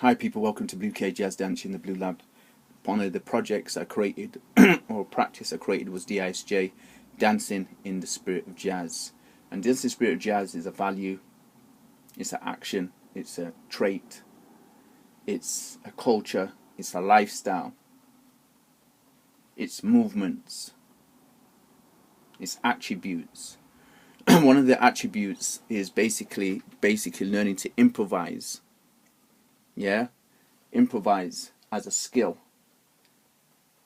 Hi people, welcome to Blue K Jazz Dance in the Blue Lab. One of the projects I created, or practice I created, was disj, Dancing in the Spirit of Jazz. And dancing in the Spirit of Jazz is a value, it's an action, it's a trait, it's a culture, it's a lifestyle, it's movements, it's attributes. One of the attributes is basically learning to improvise. Yeah? Improvise as a skill,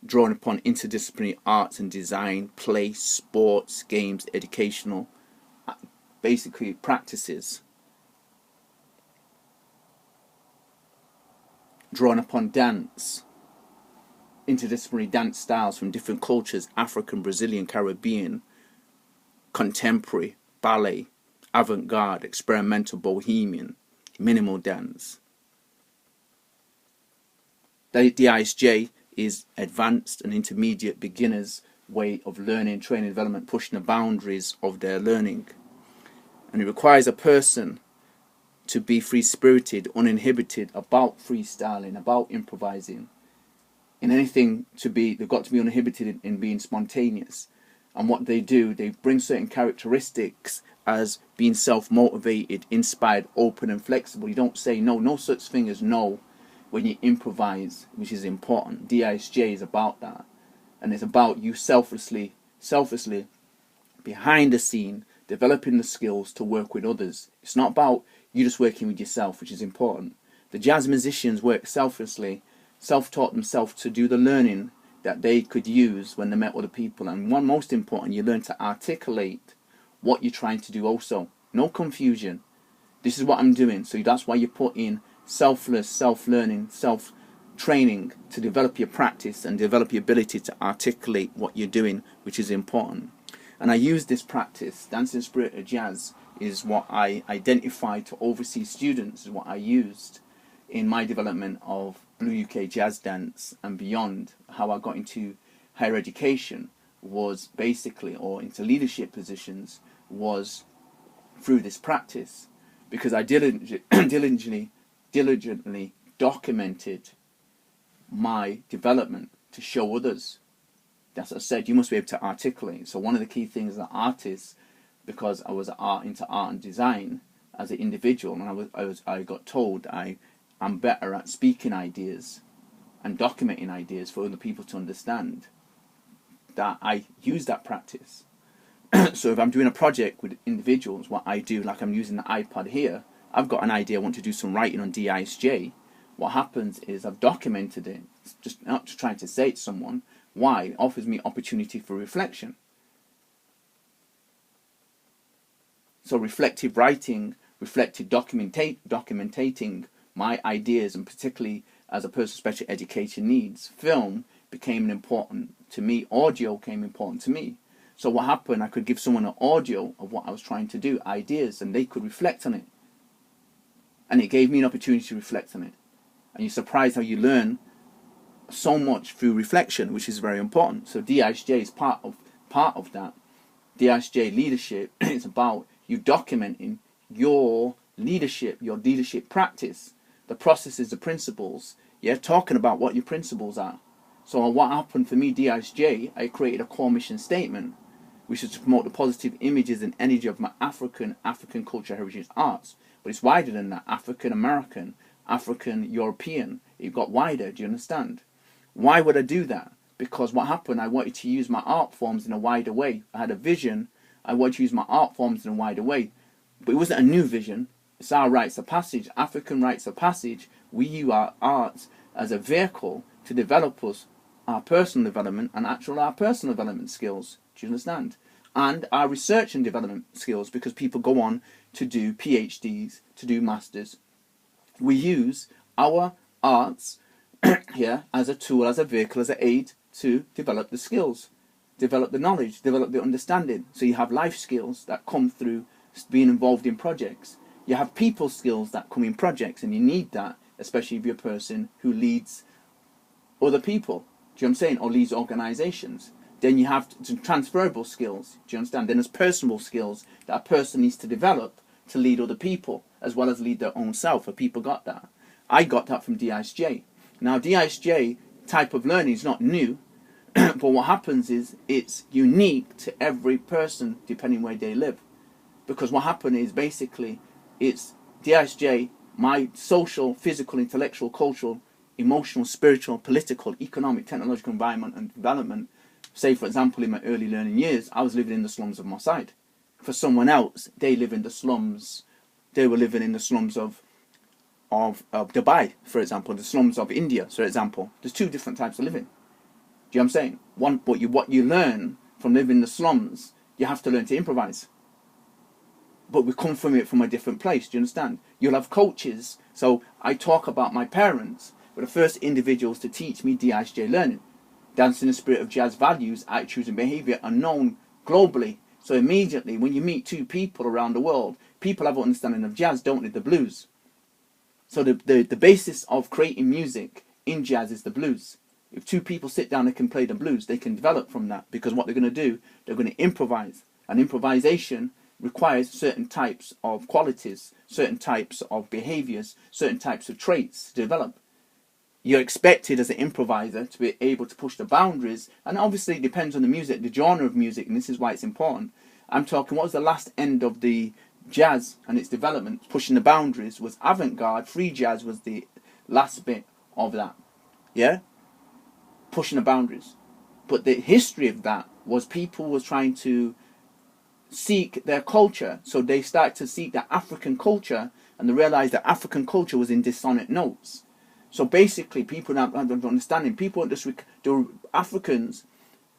drawing upon interdisciplinary arts and design, play, sports, games, educational, basically practices. Drawing upon dance, interdisciplinary dance styles from different cultures, African, Brazilian, Caribbean, contemporary, ballet, avant-garde, experimental, bohemian, minimal dance. The disj is advanced and intermediate beginners' way of learning, training, development, pushing the boundaries of their learning. And it requires a person to be free-spirited, uninhibited about freestyling, about improvising. In anything they've got to be uninhibited in being spontaneous. And what they do, they bring certain characteristics as being self-motivated, inspired, open and flexible. You don't say no, no such thing as no when you improvise, which is important. disj is about that. And it's about you selflessly, behind the scene, developing the skills to work with others. It's not about you just working with yourself, which is important. The jazz musicians work selflessly, self-taught themselves to do the learning that they could use when they met other people. And one most important, you learn to articulate what you're trying to do also. No confusion. This is what I'm doing. So that's why you put in selfless, self-learning, self-training to develop your practice and develop your ability to articulate what you're doing, which is important. And I use this practice, Dancing in the Spirit of Jazz, is what I identified to overseas students, is what I used in my development of Blue UK Jazz Dance and beyond. How I got into higher education was basically, or into leadership positions, was through this practice, because I diligently documented my development to show others. That's what I said, you must be able to articulate. So one of the key things as an artist, because I was into art and design as an individual, and I got told I'm better at speaking ideas and documenting ideas for other people to understand, that I use that practice. So if I'm doing a project with individuals, what I do, like I'm using the iPad here, I've got an idea, I want to do some writing on disj. What happens is I've documented it, just not just trying to say it to someone. Why? It offers me opportunity for reflection. So reflective writing, reflective documenting my ideas, and particularly as a person with special education needs, film became important to me, audio became important to me. So what happened, I could give someone an audio of what I was trying to do, ideas, and they could reflect on it. And it gave me an opportunity to reflect on it. And you're surprised how you learn so much through reflection, which is very important. So disj is part of that. disj leadership is about you documenting your leadership practice, the processes, the principles. Yeah, talking about what your principles are. So what happened for me, disj, I created a core mission statement, which is to promote the positive images and energy of my African culture, heritage, arts. But it's wider than that. African American, African European. It got wider. Do you understand? Why would I do that? Because what happened, I wanted to use my art forms in a wider way. I had a vision. I wanted to use my art forms in a wider way. But it wasn't a new vision. It's our rites of passage, African rites of passage. We use our arts as a vehicle to develop our personal development and our personal development skills. Do you understand? And our research and development skills, because people go on to do PhDs, to do masters. We use our arts here as a tool, as a vehicle, as an aid to develop the skills, develop the knowledge, develop the understanding. So you have life skills that come through being involved in projects. You have people skills that come in projects, and you need that, especially if you're a person who leads other people. Do you know what I'm saying? Or leads organizations. Then you have transferable skills. Do you understand? Then there's personal skills that a person needs to develop to lead other people, as well as lead their own self. If people got that. I got that from disj. Now disj type of learning is not new, but what happens is it's unique to every person depending where they live. Because what happened is basically it's disj, my social, physical, intellectual, cultural, emotional, spiritual, political, economic, technological environment and development. Say, for example, in my early learning years, I was living in the slums of Mossad. For someone else, they live in the slums. They were living in the slums of Dubai, for example, the slums of India, for example. There's two different types of living. Do you know what I'm saying? One, what you learn from living in the slums, you have to learn to improvise. But we come from it from a different place. Do you understand? You'll have coaches. So I talk about my parents were the first individuals to teach me disj learning. Dance in the spirit of jazz values, attitudes and behavior are known globally. So immediately when you meet two people around the world, people have an understanding of jazz, don't they? The blues. So the basis of creating music in jazz is the blues. If two people sit down and can play the blues, they can develop from that, because what they're going to do, they're going to improvise. And improvisation requires certain types of qualities, certain types of behaviors, certain types of traits to develop. You're expected as an improviser to be able to push the boundaries, and obviously it depends on the music, the genre of music, and this is why it's important. I'm talking, what was the last end of the jazz and its development, pushing the boundaries, was avant-garde. Free jazz was the last bit of that. Yeah? Pushing the boundaries. But the history of that was people was trying to seek their culture. So they started to seek the African culture, and they realized that African culture was in dissonant notes. So basically, people not understanding. People just the Africans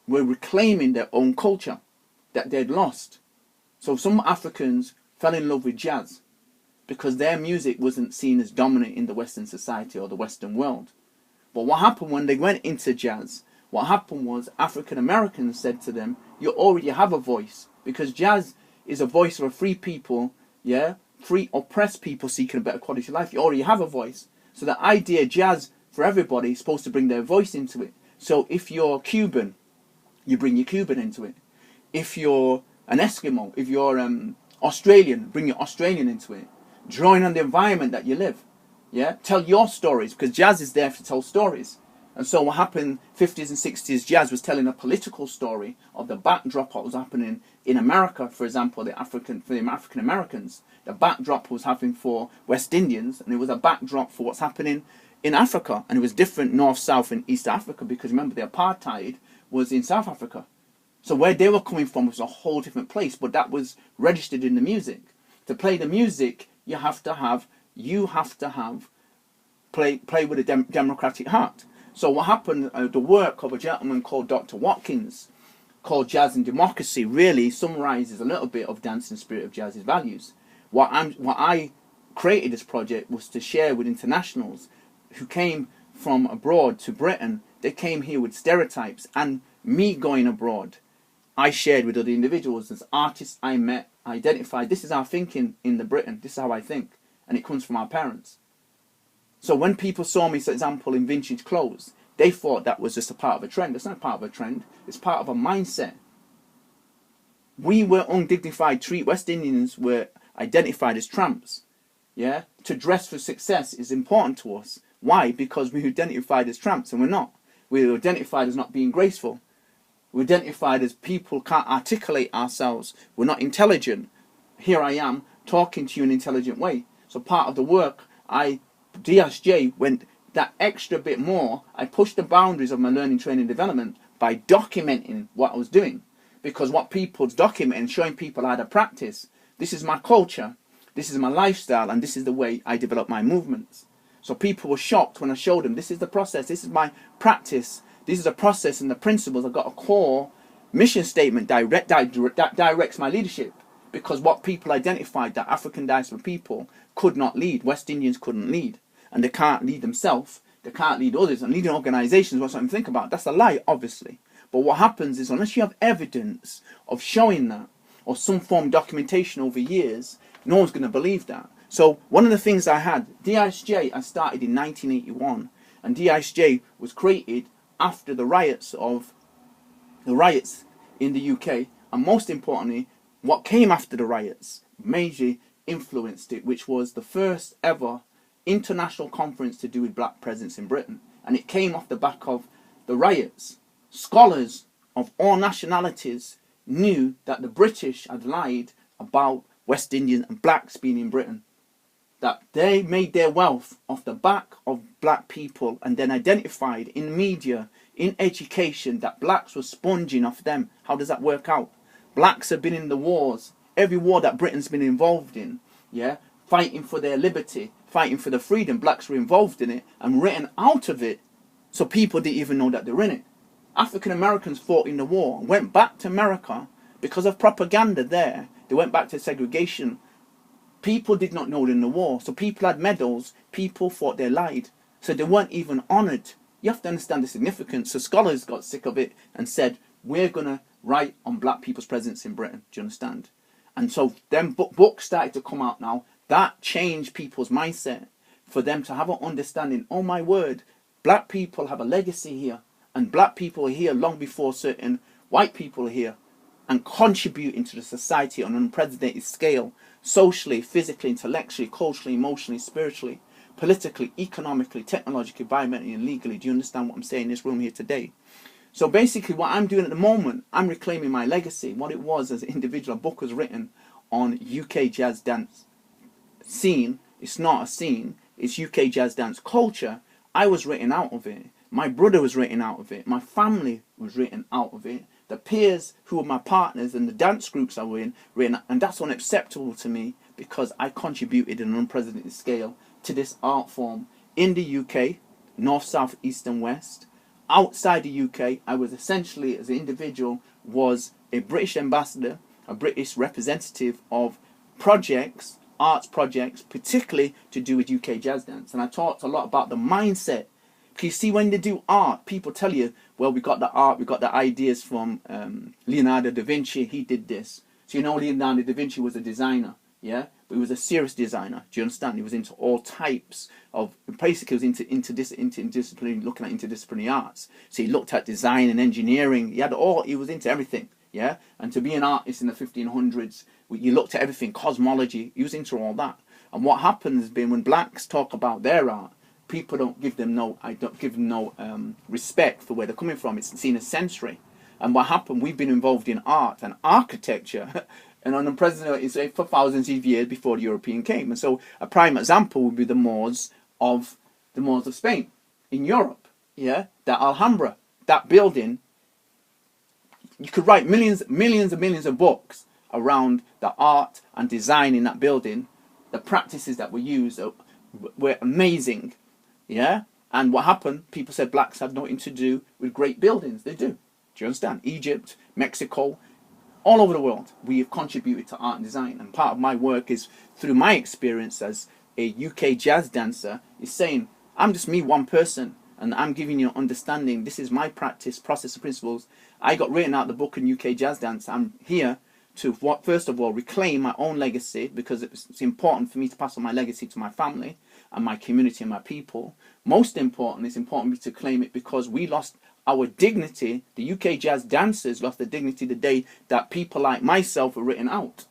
were reclaiming their own culture that they'd lost. So some Africans fell in love with jazz because their music wasn't seen as dominant in the Western society or the Western world. But what happened when they went into jazz? What happened was African Americans said to them, "You already have a voice, because jazz is a voice for free people, yeah, free oppressed people seeking a better quality of life. You already have a voice." So the idea jazz for everybody is supposed to bring their voice into it. So if you're Cuban, you bring your Cuban into it. If you're an Eskimo, if you're Australian, bring your Australian into it. Drawing on the environment that you live. Yeah, tell your stories, because jazz is there to tell stories. And so what happened 50s and 60s, jazz was telling a political story of the backdrop, what was happening in America, for example, for the African Americans. The backdrop was happening for West Indians, and it was a backdrop for what's happening in Africa. And it was different North, South, and East Africa, because remember, the apartheid was in South Africa. So where they were coming from was a whole different place, but that was registered in the music. To play the music, you have to have play with a democratic heart. So what happened, the work of a gentleman called Dr. Watkins, called Jazz and Democracy, really summarizes a little bit of Dance and Spirit of Jazz's values. What I created this project was to share with internationals who came from abroad to Britain. They came here with stereotypes, and me going abroad, I shared with other individuals as artists I met, identified, this is our thinking in the Britain, this is how I think, and it comes from our parents. So when people saw me, for example, in vintage clothes, they thought that was just a part of a trend. It's not part of a trend, it's part of a mindset. We were undignified West Indians were identified as tramps. Yeah? To dress for success is important to us. Why? Because we were identified as tramps, and we're not. We were identified as not being graceful. We're identified as people can't articulate ourselves. We're not intelligent. Here I am talking to you in an intelligent way. So part of the work, DSJ went that extra bit more. I pushed the boundaries of my learning, training, development by documenting what I was doing. Because what people's documenting, showing people how to practice, this is my culture, this is my lifestyle, and this is the way I develop my movements. So people were shocked when I showed them, this is the process, this is my practice, this is the process and the principles. I've got a core mission statement that directs my leadership. Because what people identified, that African diaspora people could not lead, West Indians couldn't lead, and they can't lead themselves, they can't lead others, and leading organizations was something to think about. That's a lie, obviously. But what happens is, unless you have evidence of showing that, or some form of documentation over years, no one's going to believe that. So one of the things I had, DISJ, I started in 1981, and DISJ was created after the riots in the UK, and most importantly, what came after the riots majorly influenced it, which was the first ever international conference to do with black presence in Britain. And it came off the back of the riots. Scholars of all nationalities knew that the British had lied about West Indians and blacks being in Britain. That they made their wealth off the back of black people, and then identified in media, in education, that blacks were sponging off them. How does that work out? Blacks have been in the wars, every war that Britain's been involved in, yeah, fighting for their liberty, fighting for the freedom. Blacks were involved in it and written out of it, so people didn't even know that they're in it. African Americans fought in the war, went back to America because of propaganda there. They went back to segregation. People did not know in the war, so people had medals. People thought they lied, so they weren't even honoured. You have to understand the significance. So scholars got sick of it and said, we're going to write on black people's presence in Britain. Do you understand? And so then books started to come out now. That changed people's mindset for them to have an understanding. Oh my word, black people have a legacy here. And black people are here long before certain white people are here, and contributing to the society on an unprecedented scale, socially, physically, intellectually, culturally, emotionally, spiritually, politically, economically, technologically, environmentally, and legally. Do you understand what I'm saying in this room here today? So basically what I'm doing at the moment, I'm reclaiming my legacy. What it was as an individual, a book was written on UK jazz dance scene. It's not a scene, it's UK jazz dance culture. I was written out of it. My brother was written out of it. My family was written out of it. The peers who were my partners and the dance groups I were in, written, and that's unacceptable to me because I contributed on an unprecedented scale to this art form in the UK, north, south, east and west. Outside the UK, I was essentially, as an individual, was a British ambassador, a British representative of projects, arts projects, particularly to do with UK jazz dance. And I talked a lot about the mindset. Because you see, when they do art, people tell you, well, we got the art, we got the ideas from Leonardo da Vinci, he did this. So you know Leonardo da Vinci was a designer, yeah? But he was a serious designer, do you understand? He was into all types of, basically he was into interdisciplinary, looking at interdisciplinary arts. So he looked at design and engineering, he was into everything, yeah? And to be an artist in the 1500s, you looked at everything, cosmology, he was into all that. And what happens has been when blacks talk about their art, people don't give them no respect for where they're coming from. It's seen as sensory. And what happened, we've been involved in art and architecture and on the president is for thousands of years before the European came. And so a prime example would be the Moors of Spain in Europe. Yeah, that Alhambra, that building, you could write millions and millions of books around the art and design in that building. The practices that were used were amazing. Yeah, and what happened? People said blacks had nothing to do with great buildings. They do. Do you understand? Egypt, Mexico, all over the world, we have contributed to art and design. And part of my work is through my experience as a UK jazz dancer is saying, I'm just me, one person, and I'm giving you an understanding. This is my practice, process, and principles. I got written out the book in UK jazz dance. I'm here to, first of all, reclaim my own legacy because it's important for me to pass on my legacy to my family and my community and my people. Most important, it's important for me to claim it because we lost our dignity. The UK jazz dancers lost their dignity the day that people like myself were written out.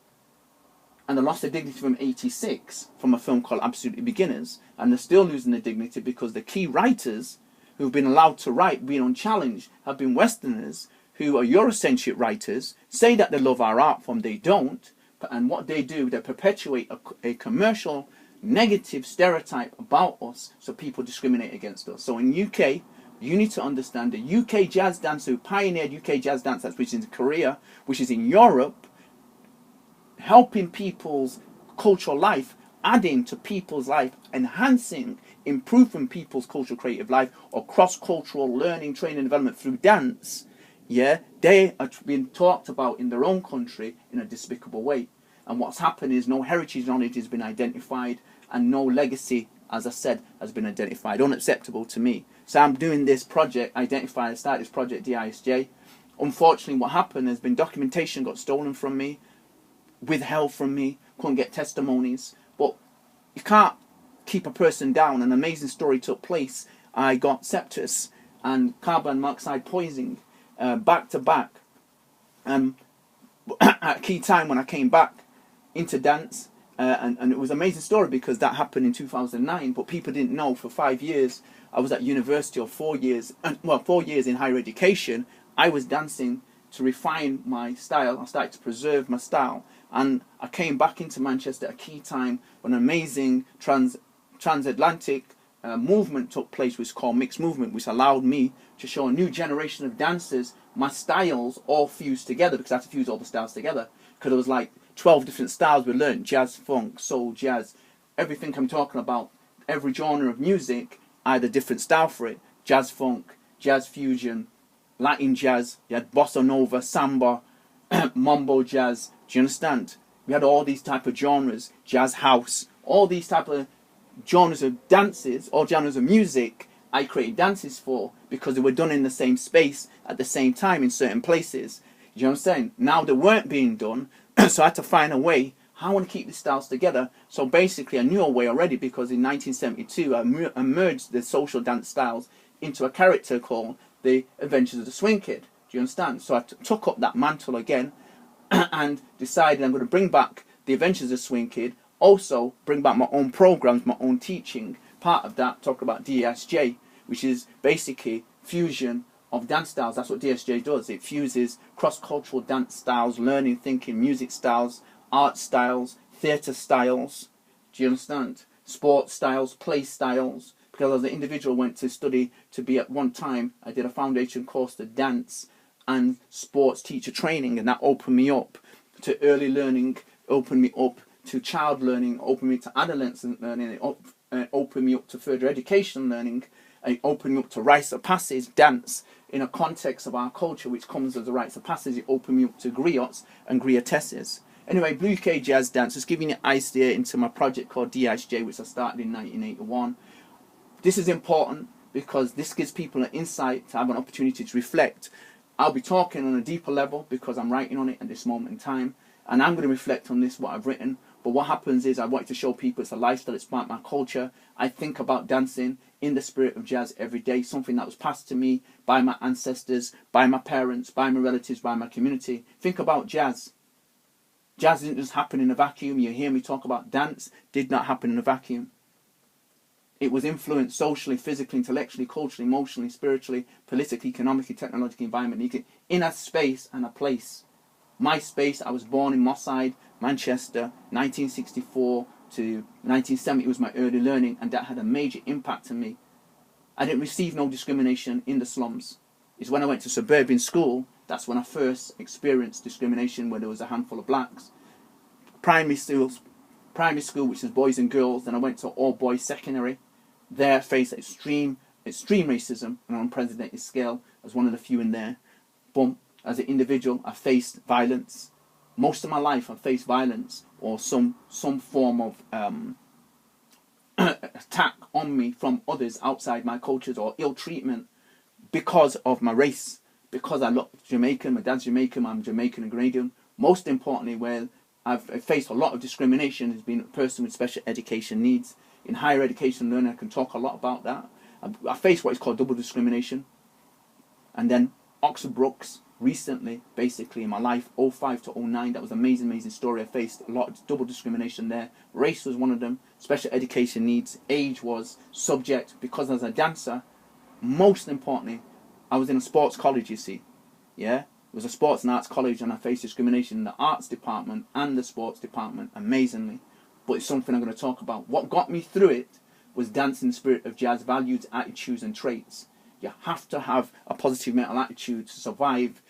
And they lost their dignity from 86, from a film called Absolutely Beginners. And they're still losing their dignity because the key writers who've been allowed to write, being unchallenged, have been Westerners who are Eurocentric writers, say that they love our art form, they don't. And what they do, they perpetuate a commercial negative stereotype about us so people discriminate against us. So in UK, you need to understand the UK jazz dancer who pioneered UK jazz dance, which is in Korea, which is in Europe, helping people's cultural life, adding to people's life, enhancing, improving people's cultural creative life or cross-cultural learning, training, development through dance. Yeah, they are being talked about in their own country in a despicable way. And what's happened is no heritage knowledge has been identified and no legacy, as I said, has been identified. Unacceptable to me. So I'm doing this project, I started this project, DISJ. Unfortunately, what happened has been documentation got stolen from me, withheld from me, couldn't get testimonies. But you can't keep a person down. An amazing story took place. I got sepsis and carbon monoxide poisoning back to back. At a key time when I came back into dance, And it was an amazing story because that happened in 2009, but people didn't know for 5 years I was at university, or 4 years, 4 years in higher education. I was dancing to refine my style. I started to preserve my style, and I came back into Manchester at a key time when an amazing transatlantic movement took place, which is called mixed movement, which allowed me to show a new generation of dancers my styles all fused together, because I had to fuse all the styles together, because it was like 12 different styles we learned: jazz, funk, soul, jazz, everything I'm talking about. Every genre of music, I had a different style for it: jazz funk, jazz fusion, Latin jazz, you had bossa nova, samba, mambo jazz. Do you understand? We had all these type of genres, jazz house, all these type of genres of dances, or genres of music. I created dances for, because they were done in the same space at the same time in certain places. You know what I'm saying? Now they weren't being done, so I had to find a way how I want to keep these styles together. So basically I knew a way already, because in 1972 I merged the social dance styles into a character called the Adventures of the Swing Kid. Do you understand? So I took up that mantle again and decided I'm going to bring back the Adventures of the Swing Kid, also bring back my own programs, my own teaching. Part of that, talk about disj, which is basically fusion of dance styles. That's what disj does. It fuses cross-cultural dance styles, learning, thinking, music styles, art styles, theatre styles. Do you understand? Sports styles, play styles. Because as an individual went to study to be, at one time, I did a foundation course to dance and sports teacher training, and that opened me up to early learning, opened me up to child learning, opened me to adolescent learning, it opened me up to further education learning, it opened me up to rites of passage, dance, in a context of our culture which comes as a rites of passage. It opened me up to griots and griotesses. Anyway, Blue UK Jazz Dance, just giving you an idea into my project called disj, which I started in 1981. This is important because this gives people an insight, to have an opportunity to reflect. I'll be talking on a deeper level because I'm writing on it at this moment in time, and I'm going to reflect on this, what I've written. But what happens is I want to show people it's a lifestyle, it's part of my culture. I think about dancing in the spirit of jazz every day, something that was passed to me by my ancestors, by my parents, by my relatives, by my community. Think about jazz. Jazz didn't just happen in a vacuum. You hear me talk about dance, did not happen in a vacuum. It was influenced socially, physically, intellectually, culturally, emotionally, spiritually, politically, economically, technologically, environmentally, in a space and a place. My space, I was born in Moss Side, Manchester, 1964 to 1970 was my early learning, and that had a major impact on me. I didn't receive no discrimination in the slums. It's when I went to suburban school, that's when I first experienced discrimination, where there was a handful of blacks. Primary school, which is boys and girls, then I went to all boys secondary. There I faced extreme racism on an unprecedented scale, as one of the few in there. But as an individual, I faced violence. Most of my life I faced violence or some form of attack on me from others outside my cultures, or ill treatment because of my race. Because I look Jamaican, my dad's Jamaican, I'm Jamaican and Grenadian. Most importantly, where I've faced a lot of discrimination has been a person with special education needs. In higher education learning, I can talk a lot about that. I faced what is called double discrimination. And then Oxford Brooks, recently, basically in my life, 05 to 09, that was an amazing story. I faced a lot of double discrimination there. Race was one of them, special education needs, age was subject, because as a dancer, most importantly, I was in a sports college, you see. Yeah? It was a sports and arts college, and I faced discrimination in the arts department and the sports department, amazingly. But it's something I'm going to talk about. What got me through it was dancing in the spirit of jazz, values, attitudes and traits. You have to have a positive mental attitude to survive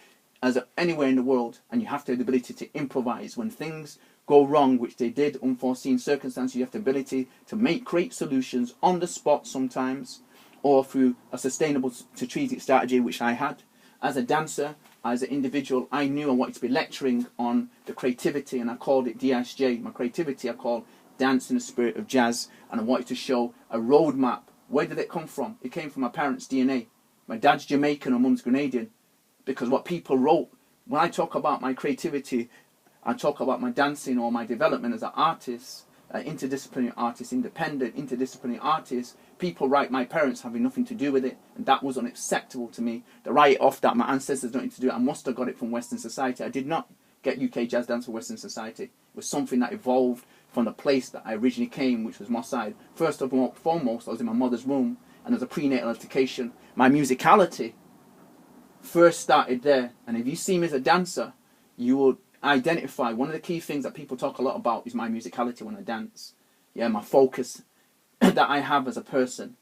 anywhere in the world, and you have to have the ability to improvise. When things go wrong, which they did, unforeseen circumstances, you have the ability to create solutions on the spot sometimes, or through a sustainable strategic strategy, which I had. As a dancer, as an individual, I knew I wanted to be lecturing on the creativity, and I called it disj. My creativity I called Dance in the Spirit of Jazz, and I wanted to show a roadmap. Where did it come from? It came from my parents' DNA. My dad's Jamaican and mum's Grenadian. Because what people wrote, when I talk about my creativity, I talk about my dancing or my development as an artist, interdisciplinary artist, independent, interdisciplinary artist. People write my parents having nothing to do with it, and that was unacceptable to me. They write it off that my ancestors don't need to do it. I must have got it from Western society. I did not get UK jazz dance from Western society. It was something that evolved from the place that I originally came, which was Moss Side. First of all, foremost, I was in my mother's womb, and as a prenatal education, my musicality first started there. And if you see me as a dancer, you will identify one of the key things that people talk a lot about is my musicality when I dance. Yeah, my focus that I have as a person.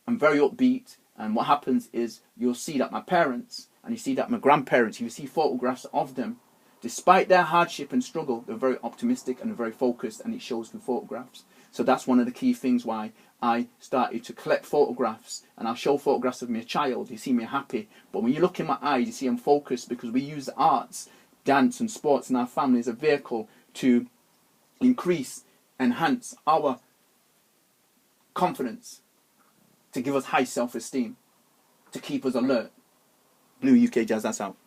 I'm very upbeat, and what happens is you'll see that my parents and you see that my grandparents, you see photographs of them, despite their hardship and struggle, they're very optimistic and they're very focused, and it shows through photographs. So that's one of the key things why I started to collect photographs, and I'll show photographs of me a child. You see me happy, but when you look in my eyes, you see I'm focused, because we use the arts, dance and sports in our family as a vehicle to increase, enhance our confidence, to give us high self-esteem, to keep us alert. Blue UK Jazz, that's out.